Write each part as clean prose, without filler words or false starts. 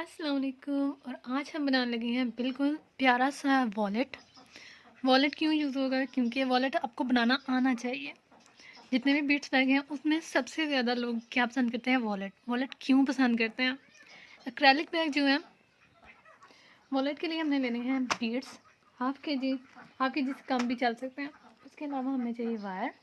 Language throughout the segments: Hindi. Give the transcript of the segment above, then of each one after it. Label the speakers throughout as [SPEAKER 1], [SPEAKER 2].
[SPEAKER 1] अस्सलाम वालेकुम। और आज हम बनाने लगे हैं बिल्कुल प्यारा सा वॉलेट। वॉलेट क्यों यूज़ होगा? क्योंकि वॉलेट आपको बनाना आना चाहिए। जितने भी बीट्स बैग हैं उसमें सबसे ज़्यादा लोग क्या पसंद करते हैं? वॉलेट। वॉलेट क्यों पसंद करते हैं? एक्रेलिक बैग जो है वॉलेट के लिए हमने लेने हैं बीट्स हाफ के जी से कम भी चल सकते हैं। उसके अलावा हमें चाहिए वायर।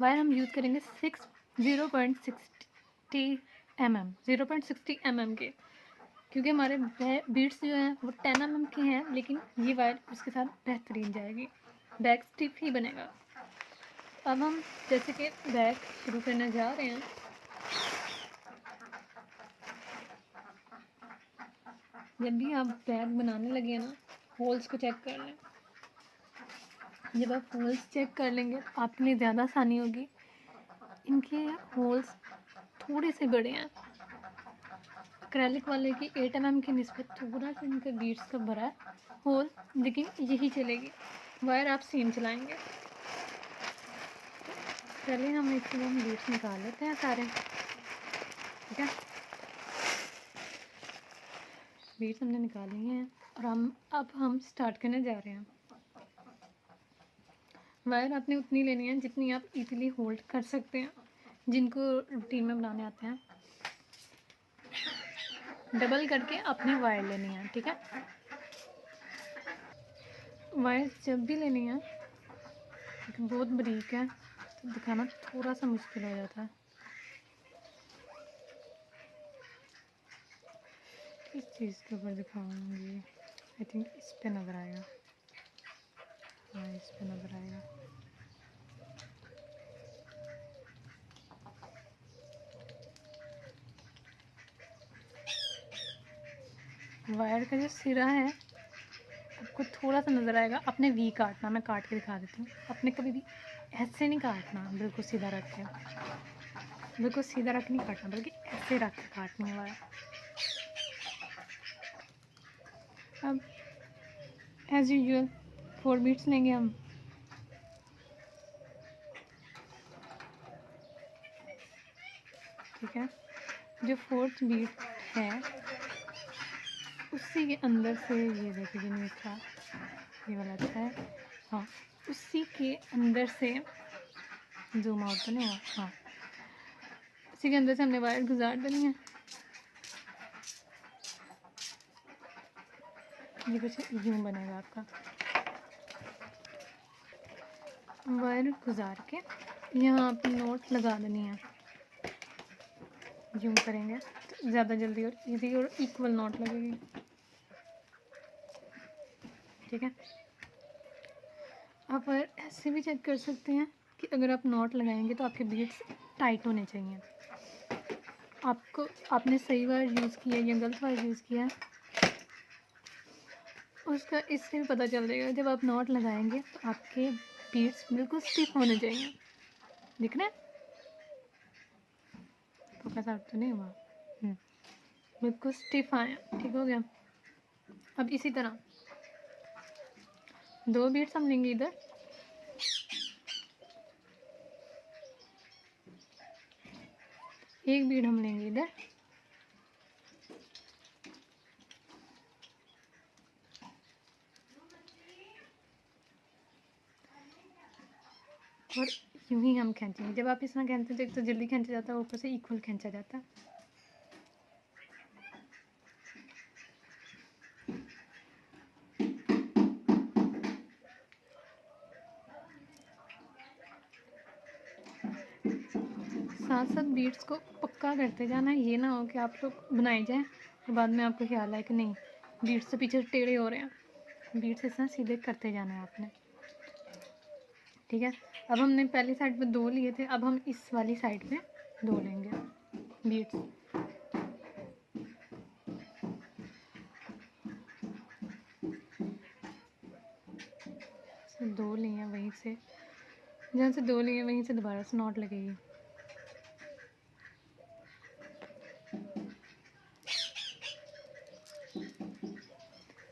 [SPEAKER 1] वायर हम यूज़ करेंगे 0.60 mm के, क्योंकि हमारे बीड्स जो हैं वो 10 mm के हैं, लेकिन ये वायर उसके साथ बेहतरीन जाएगी, बैग स्टिफ ही बनेगा। अब हम जैसे कि बैग शुरू करने जा रहे हैं। जब भी आप बैग बनाने लगे ना, होल्स को चेक कर लें। जब आप होल्स चेक कर लेंगे तो आपके लिए ज़्यादा आसानी होगी। इनके होल्स थोड़े से बड़े हैं, एक्रेलिक वाले की 8 mm की निस्बत थोड़ा सा इनका बीड्स का बड़ा है होल, लेकिन यही चलेगी। वायर आप सेम चलाएंगे। पहले हम इसके लिए हम बीड्स निकाल लेते हैं सारे, ठीक है। बीड्स हमने निकाल लिए हैं और अब हम स्टार्ट करने जा रहे हैं। वायर आपने उतनी लेनी है जितनी आप इजीली होल्ड कर सकते हैं, जिनको रूटीन में बनाने आते हैं। डबल करके अपनी वायर लेनी है, ठीक है। वायर जब भी लेनी है, लेकिन बहुत बारीक है तो दिखाना थोड़ा सा मुश्किल हो जाता है। किस चीज़ के ऊपर दिखाऊंगी? आई थिंक इस पे नज़र आएगा। हाँ, इस पे नज़र आएगा। वायर का जो सिरा है आपको थोड़ा सा नज़र आएगा। अपने वी काटना, मैं काट के दिखा देती हूँ। अपने कभी भी ऐसे नहीं काटना, बिल्कुल सीधा रख के, बिल्कुल सीधा रख नहीं काटना, बल्कि ऐसे रख के काटनी है वायर। अब एज यूजुअल 4 बीट्स लेंगे हम। ठीक है, जो 4th बीट है उसी के अंदर से, ये देखिए नहीं था, ये वाला अच्छा है। हाँ, उसी के अंदर से जूम आउट तो नहीं हुआ। हाँ, उसी के अंदर से हमने वायर गुजार देनी है। ये कुछ यूँ बनेगा आपका। वायर गुजार के यहाँ पे नोट लगा देनी है। यूँ करेंगे तो ज़्यादा जल्दी और इजी और इक्वल नोट लगेगी, ठीक है। आप ऐसे भी चेक कर सकते हैं कि अगर आप नॉट लगाएंगे तो आपके बीड्स टाइट होने चाहिए। आपने सही वायर यूज़ किया या गलत वायर यूज़ किया उसका इससे भी पता चल जाएगा। जब आप नॉट लगाएंगे तो आपके बीड्स बिल्कुल स्टिफ होने चाहिए। दिख रहे हैं? पक्का साफ तो नहीं हुआ? बिल्कुल स्टिफ आए, ठीक हो गया। अब इसी तरह 2 बीड्स हम लेंगे इधर, एक बीड हम लेंगे इधर, और यूं ही हम खींचेंगे। जब आप इस तरह खींचते हैं तो जल्दी खींचा जाता है, ऊपर से इक्वल खींचा जाता है। साथ साथ बीट्स को पक्का करते जाना है। ये ना हो कि आप लोग बनाए जाएं और बाद में आपको ख्याल है कि नहीं बीट्स से पीछे टेढ़े हो रहे हैं। बीट्स इस तरह सीधे करते जाना है आपने, ठीक है। अब हमने पहली साइड पे 2 लिए थे, अब हम इस वाली साइड पे 2 लेंगे बीट्स। से 2 लिए हैं, वहीं से जहाँ से 2 लिए वहीं से दोबारा से नॉट लगेगी।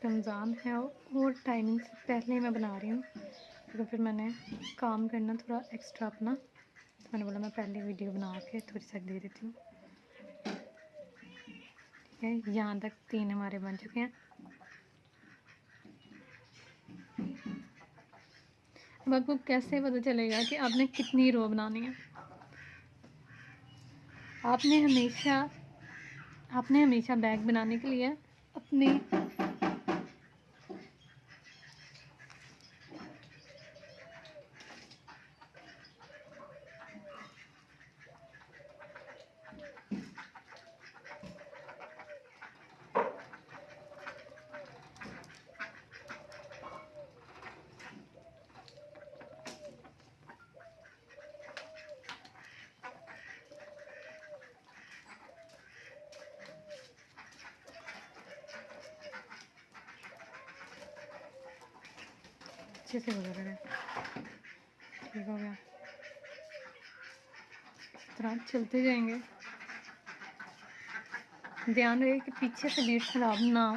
[SPEAKER 1] रमज़ान है और टाइमिंग से पहले मैं बना रही हूँ, तो फिर मैंने काम करना थोड़ा एक्स्ट्रा अपना, तो मैंने बोला मैं पहले वीडियो बना के थोड़ी सा दे देती हूँ। ठीक है, यहाँ तक 3 हमारे बन चुके हैं। अब आपको कैसे पता चलेगा कि आपने कितनी रो बनानी है? आपने हमेशा बैग बनाने के लिए अपने अच्छे से हो जाएगा। ठीक हो गया। इस तरह चलते जाएंगे। ध्यान रहे कि पीछे से बीट्स खराब ना हो,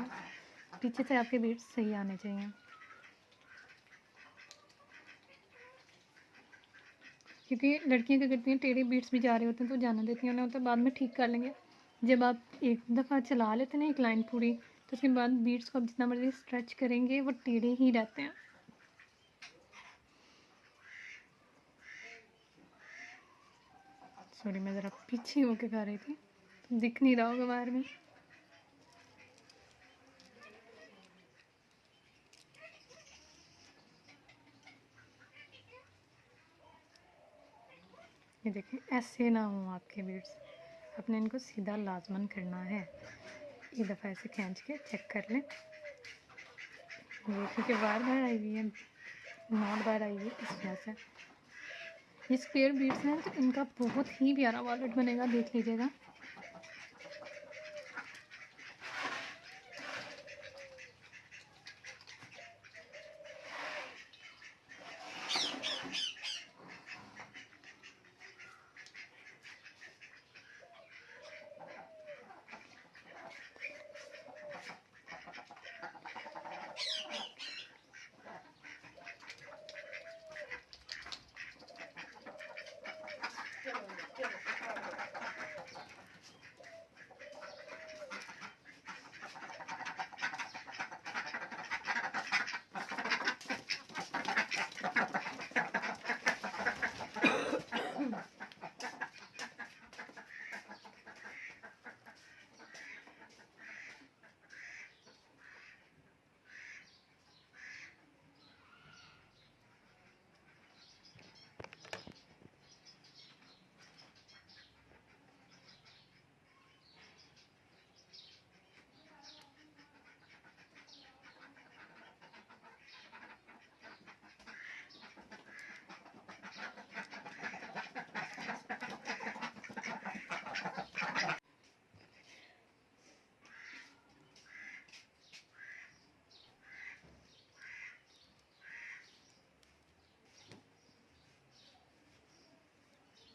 [SPEAKER 1] पीछे से आपके बीट्स सही आने चाहिए, क्योंकि लड़कियां क्या करती हैं, टेढ़े बीट्स भी जा रहे होते हैं तो जाना देती हैं, उन्हें होता है बाद में ठीक कर लेंगे। जब आप एक दफ़ा चला लेते हैं ना एक लाइन पूरी, तो उसके बाद बीट्स को आप जितना मर्जी स्ट्रेच करेंगे वो टेढ़े ही रहते हैं। सॉरी, मैं ज़रा पीछे होके कर रही थी, तो दिख नहीं रहा होगा बाहर में। ये देखिए, ऐसे ना हो आपके बीट्स, अपने इनको सीधा लाजमन करना है। एक दफ़ा ऐसे खींच के चेक कर लें। देखिए कि बार आई हुई है, नॉट बार आई हुई है, इस वजह से। ये स्क्वायर बीट्स हैं तो इनका बहुत ही प्यारा वॉलेट बनेगा, देख लीजिएगा।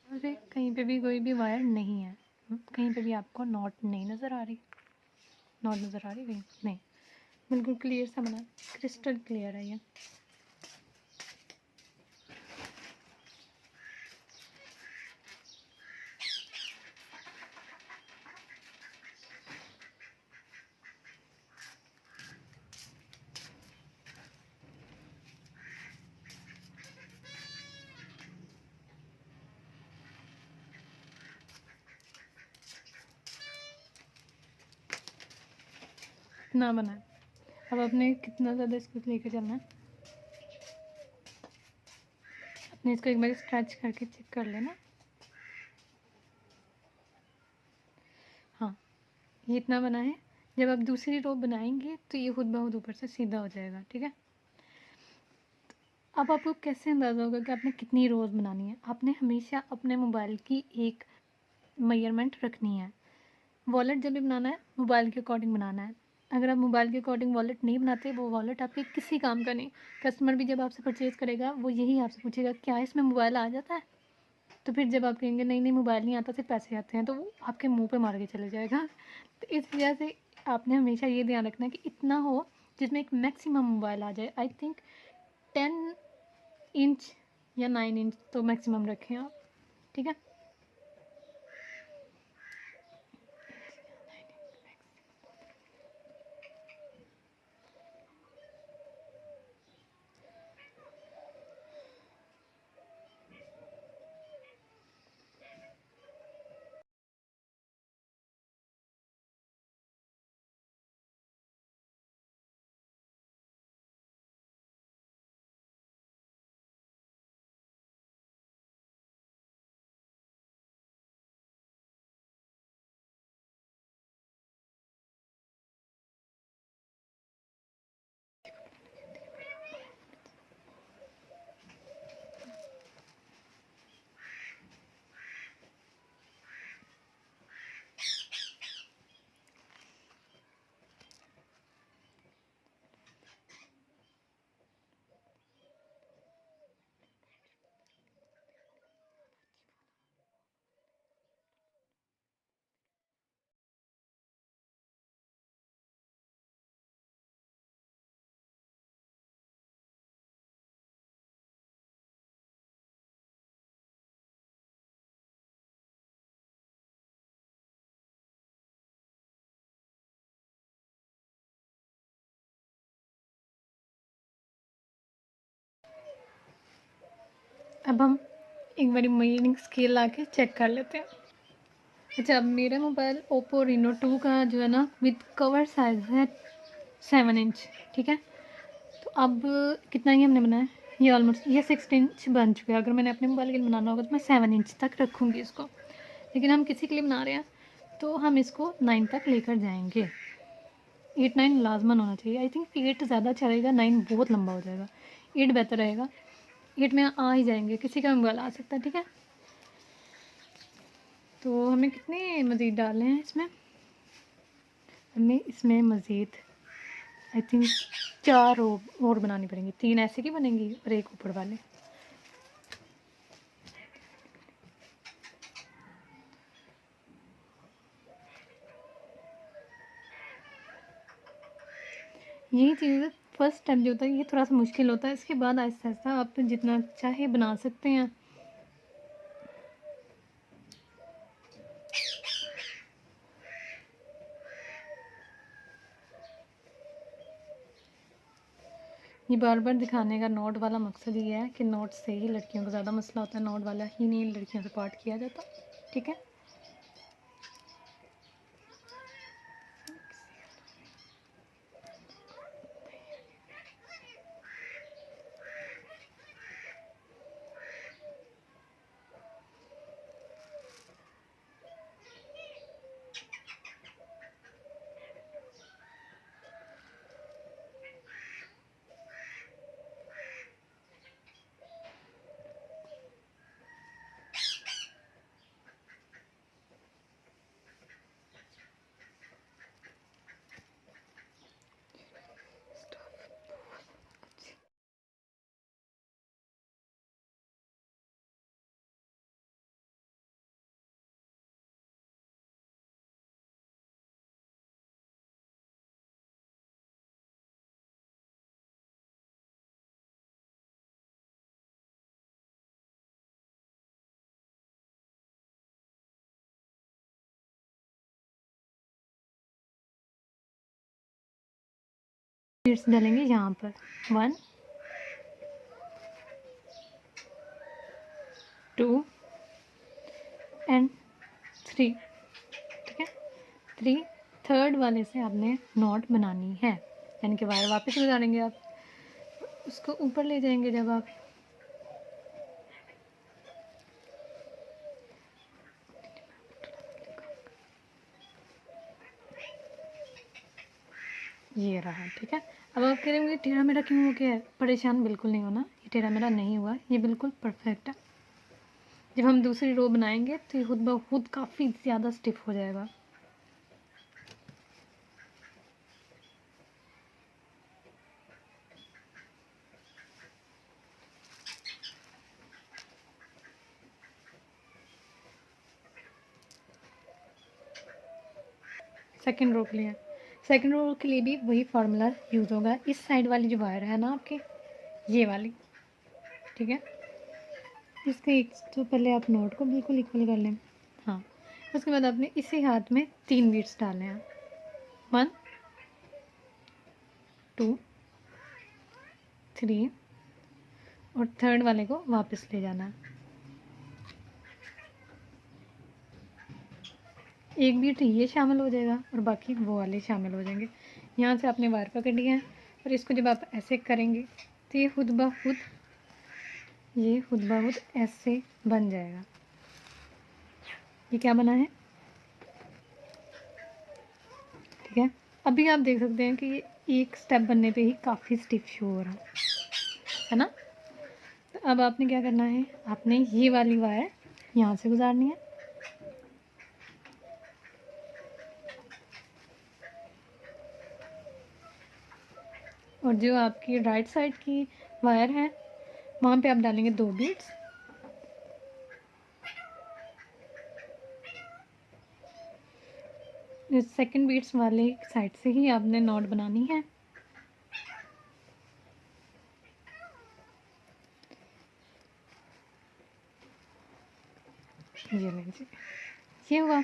[SPEAKER 1] अरे कहीं पे भी कोई भी वायर नहीं है, कहीं पे भी आपको नॉट नहीं नज़र आ रही, नॉट नज़र आ रही कहीं नहीं, बिल्कुल क्लियर सा बना, क्रिस्टल क्लियर है ये। इतना बना है। अब आपने कितना ज़्यादा इसको लेके चलना है, अपने इसको एक बार स्ट्रेच करके चेक कर लेना। हाँ, ये इतना बना है। जब आप दूसरी रो बनाएंगे तो ये खुद ब खुद ऊपर से सीधा हो जाएगा, ठीक है। अब आपको कैसे अंदाज़ा होगा कि आपने कितनी रोज़ बनानी है? आपने हमेशा अपने मोबाइल की एक मेजरमेंट रखनी है। वॉलेट जब भी बनाना है, मोबाइल के अकॉर्डिंग बनाना है। अगर आप मोबाइल के अकॉर्डिंग वॉलेट नहीं बनाते, वो वॉलेट आपके किसी काम का नहीं। कस्टमर भी जब आपसे परचेज़ करेगा, वो यही आपसे पूछेगा, क्या इसमें मोबाइल आ जाता है? तो फिर जब आप कहेंगे नहीं नहीं मोबाइल नहीं आता, सिर्फ पैसे आते हैं, तो वो आपके मुंह पे मार के चले जाएगा। तो इस वजह से आपने हमेशा ये ध्यान रखना है कि इतना हो जिसमें एक मैक्सिमम मोबाइल आ जाए। आई थिंक 10 इंच या 9 इंच तो मैक्सिमम रखें आप, ठीक है। अब हम एक बारी मेजरिंग स्केल ला के चेक कर लेते हैं। अच्छा, अब मेरा मोबाइल ओप्पो Reno 2 का जो है ना विद कवर साइज़ है 7 इंच, ठीक है। तो अब कितना ही हमने बनाया, ये ऑलमोस्ट ये 16 इंच बन चुका है। अगर मैंने अपने मोबाइल के लिए बनाना होगा तो मैं 7 इंच तक रखूँगी इसको, लेकिन हम किसी के लिए बना रहे हैं तो हम इसको 9 तक लेकर जाएंगे। 8-9 लाजमन होना चाहिए। आई थिंक 8 ज़्यादा चलेगा, 9 बहुत लंबा हो जाएगा, 8 बेहतर रहेगा। 8 में आ ही जाएंगे, किसी का मोबाइल आ सकता है, ठीक है। तो हमें कितने मज़ीद डालने हैं इसमें, हमें इसमें मज़ीद आई थिंक 4 और बनानी पड़ेंगी। 3 ऐसे की बनेंगी और 1 ऊपर वाले। यही चीज़ फर्स्ट स्टेप जो होता है ये थोड़ा सा मुश्किल होता है, इसके बाद आहिस्ता आहिस्ता आप जितना चाहे बना सकते हैं। ये बार बार दिखाने का नोट वाला मकसद ये है कि नोट से ही लड़कियों को ज़्यादा मसला होता है, नोट वाला ही नहीं लड़कियों से पार्ट किया जाता, ठीक है। बीट्स डालेंगे यहाँ पर 1 2 एंड 3, ठीक है। 3 थर्ड वाले से आपने नॉट बनानी है, यानी कि वायर वापस गुजारेंगे आप, उसको ऊपर ले जाएंगे जब आप, ये रहा, ठीक है। अब आप कह रहे होंगे टेढ़ा मेढ़ा क्यों हो गया है, परेशान बिल्कुल नहीं होना, ये टेढ़ा मेढ़ा नहीं हुआ, ये बिल्कुल परफेक्ट है। जब हम दूसरी रो बनाएंगे तो ये खुद ब खुद काफ़ी ज़्यादा स्टिफ हो जाएगा। सेकेंड रो के लिए, सेकेंड रो के लिए भी वही फार्मूला यूज़ होगा। इस साइड वाली जो वायर है ना आपकी, ये वाली, ठीक है। इसके एक तो पहले आप नोट को बिल्कुल इक्वल कर लें, हाँ। उसके बाद आपने इसी हाथ में 3 बीट्स डालने हैं, 1 2 3 और थर्ड वाले को वापस ले जाना है। एक बीट ये शामिल हो जाएगा और बाकी वो वाले शामिल हो जाएंगे। यहाँ से आपने वायर पकड़ लिया है और इसको जब आप ऐसे करेंगे तो ये खुद ब खुद ऐसे बन जाएगा। ये क्या बना है, ठीक है। अभी आप देख सकते हैं कि ये एक स्टेप बनने पे ही काफ़ी स्टिफ शो हो रहा है ना। तो अब आपने क्या करना है, आपने ये वाली वायर यहाँ से गुजारनी है और जो आपकी राइट साइड की वायर है वहाँ पे आप डालेंगे 2 बीट्स। सेकंड बीट्स वाले साइड से ही आपने नॉट बनानी है। ये लीजिए, ये हुआ।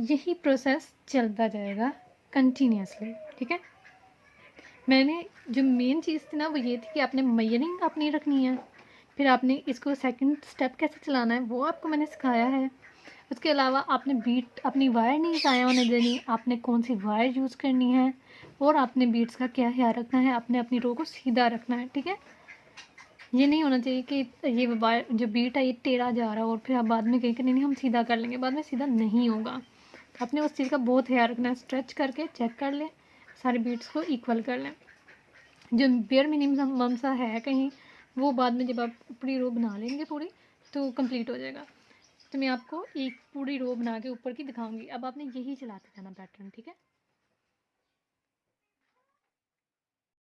[SPEAKER 1] यही प्रोसेस चलता जाएगा कंटिन्यूसली, ठीक है। मैंने जो मेन चीज़ थी ना वो ये थी कि आपने मेजरिंग अपनी रखनी है, फिर आपने इसको सेकंड स्टेप कैसे चलाना है वो आपको मैंने सिखाया है। उसके अलावा आपने बीट अपनी वायर नहीं ज़ाया होने देनी, आपने कौन सी वायर यूज़ करनी है और आपने बीट्स का क्या ख्याल रखना है, आपने अपनी रो को सीधा रखना है, ठीक है। ये नहीं होना चाहिए कि ये वायर जो बीट है ये टेढ़ा जा रहा हो और फिर आप बाद में कहें कि नहीं हम सीधा कर लेंगे, बाद में सीधा नहीं होगा। तो आपने उस चीज़ का बहुत ख्याल रखना है। स्ट्रेच करके चेक कर लें, सारे बीट्स को इक्वल कर लें। जो बेयर मिनिमम सा है कहीं, वो बाद में जब आप पूरी रो बना लेंगे पूरी तो कंप्लीट हो जाएगा। तो मैं आपको एक पूरी रो बना के ऊपर की दिखाऊंगी। अब आपने यही चलाते जाना पैटर्न, ठीक है।